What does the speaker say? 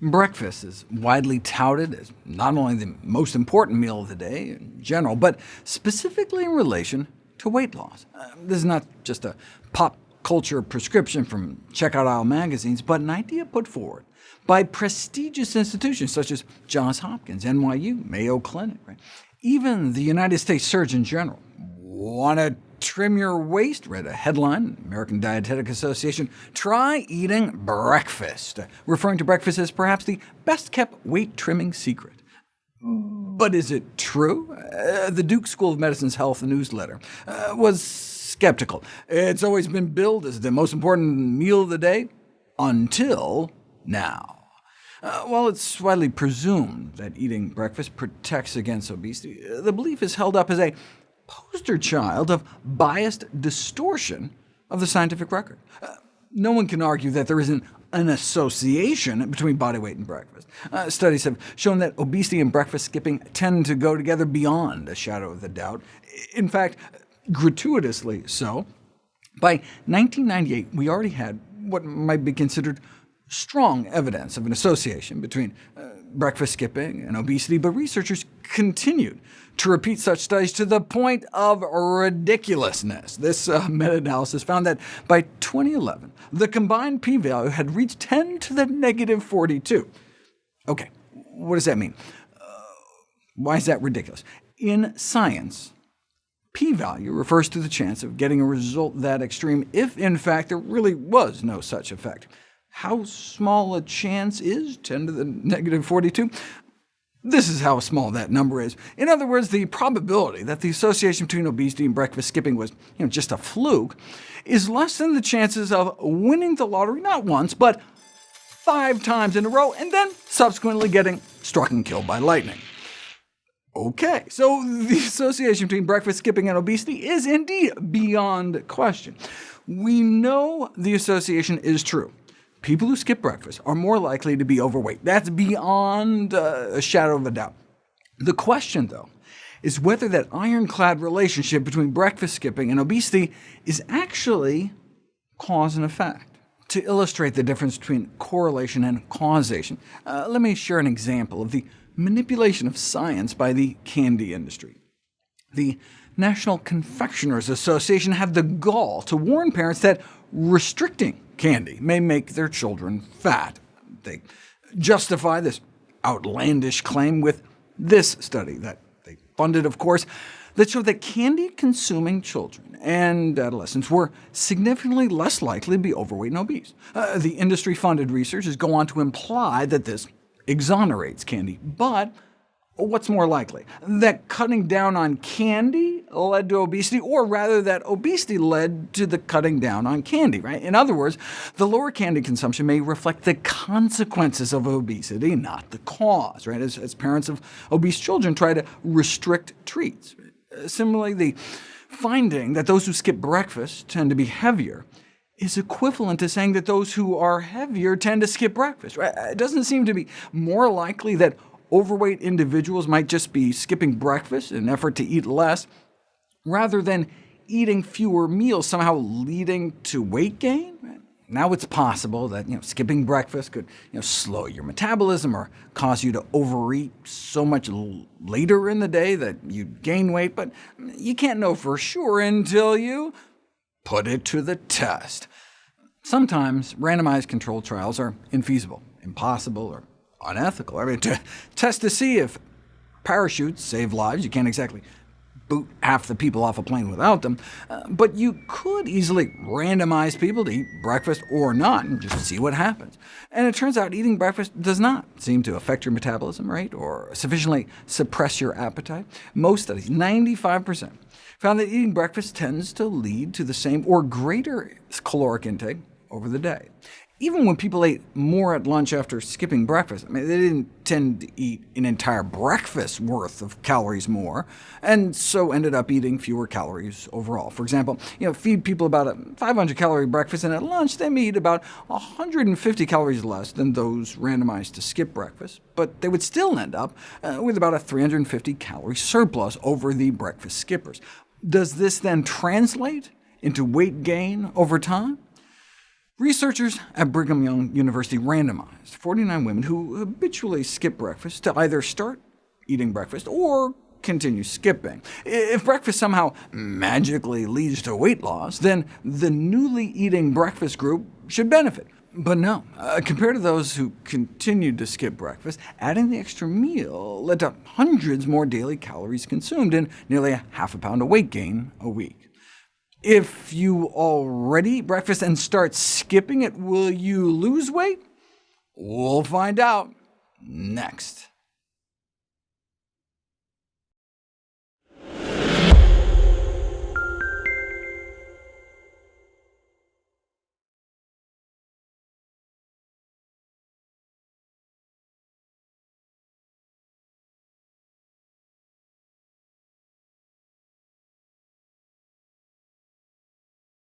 Breakfast is widely touted as not only the most important meal of the day in general, but specifically in relation to weight loss. This is not just a pop culture prescription from checkout aisle magazines, but an idea put forward by prestigious institutions such as Johns Hopkins, NYU, Mayo Clinic. Right? Even the United States Surgeon General. Want to trim your waist? Read a headline, American Dietetic Association, try eating breakfast, referring to breakfast as perhaps the best-kept weight-trimming secret. But is it true? The Duke School of Medicine's health newsletter was skeptical. It's always been billed as the most important meal of the day, until now. While it's widely presumed that eating breakfast protects against obesity, the belief is held up as a poster child of biased distortion of the scientific record. No one can argue that there isn't an association between body weight and breakfast. Studies have shown that obesity and breakfast skipping tend to go together beyond a shadow of a doubt. In fact, gratuitously so. By 1998, we already had what might be considered strong evidence of an association between breakfast skipping and obesity, but researchers continued to repeat such studies to the point of ridiculousness. This meta-analysis found that by 2011, the combined p-value had reached 10 to the negative 42. OK, what does that mean? Why is that ridiculous? In science, p-value refers to the chance of getting a result that extreme if, in fact, there really was no such effect. How small a chance is 10 to the negative 42? This is how small that number is. In other words, the probability that the association between obesity and breakfast skipping was just a fluke is less than the chances of winning the lottery not once, but 5 times in a row, and then subsequently getting struck and killed by lightning. OK, so the association between breakfast skipping and obesity is indeed beyond question. We know the association is true. People who skip breakfast are more likely to be overweight. That's beyond a shadow of a doubt. The question, though, is whether that ironclad relationship between breakfast skipping and obesity is actually cause and effect. To illustrate the difference between correlation and causation, let me share an example of the manipulation of science by the candy industry. The National Confectioners Association had the gall to warn parents that restricting candy may make their children fat. They justify this outlandish claim with this study that they funded, of course, that showed that candy-consuming children and adolescents were significantly less likely to be overweight and obese. The industry-funded researchers go on to imply that this exonerates candy, but what's more likely? That cutting down on candy led to obesity, or rather that obesity led to the cutting down on candy, right? In other words, the lower candy consumption may reflect the consequences of obesity, not the cause, right? As parents of obese children try to restrict treats. Similarly, the finding that those who skip breakfast tend to be heavier is equivalent to saying that those who are heavier tend to skip breakfast, right? It doesn't seem to be more likely that overweight individuals might just be skipping breakfast in an effort to eat less, rather than eating fewer meals somehow leading to weight gain. Now it's possible that skipping breakfast could slow your metabolism or cause you to overeat so much later in the day that you gain weight, but you can't know for sure until you put it to the test. Sometimes randomized controlled trials are infeasible, impossible, or unethical. I mean, to test to see if parachutes save lives, you can't exactly boot half the people off a plane without them, but you could easily randomize people to eat breakfast or not, and just see what happens. And it turns out eating breakfast does not seem to affect your metabolism rate or sufficiently suppress your appetite. Most studies, 95%, found that eating breakfast tends to lead to the same or greater caloric intake over the day. Even when people ate more at lunch after skipping breakfast, they didn't tend to eat an entire breakfast worth of calories more, and so ended up eating fewer calories overall. For example, feed people about a 500-calorie breakfast, and at lunch they may eat about 150 calories less than those randomized to skip breakfast, but they would still end up with about a 350-calorie surplus over the breakfast skippers. Does this then translate into weight gain over time? Researchers at Brigham Young University randomized 49 women who habitually skip breakfast to either start eating breakfast or continue skipping. If breakfast somehow magically leads to weight loss, then the newly eating breakfast group should benefit. But no, compared to those who continued to skip breakfast, adding the extra meal led to hundreds more daily calories consumed and nearly half a pound of weight gain a week. If you already eat breakfast and start skipping it, will you lose weight? We'll find out next.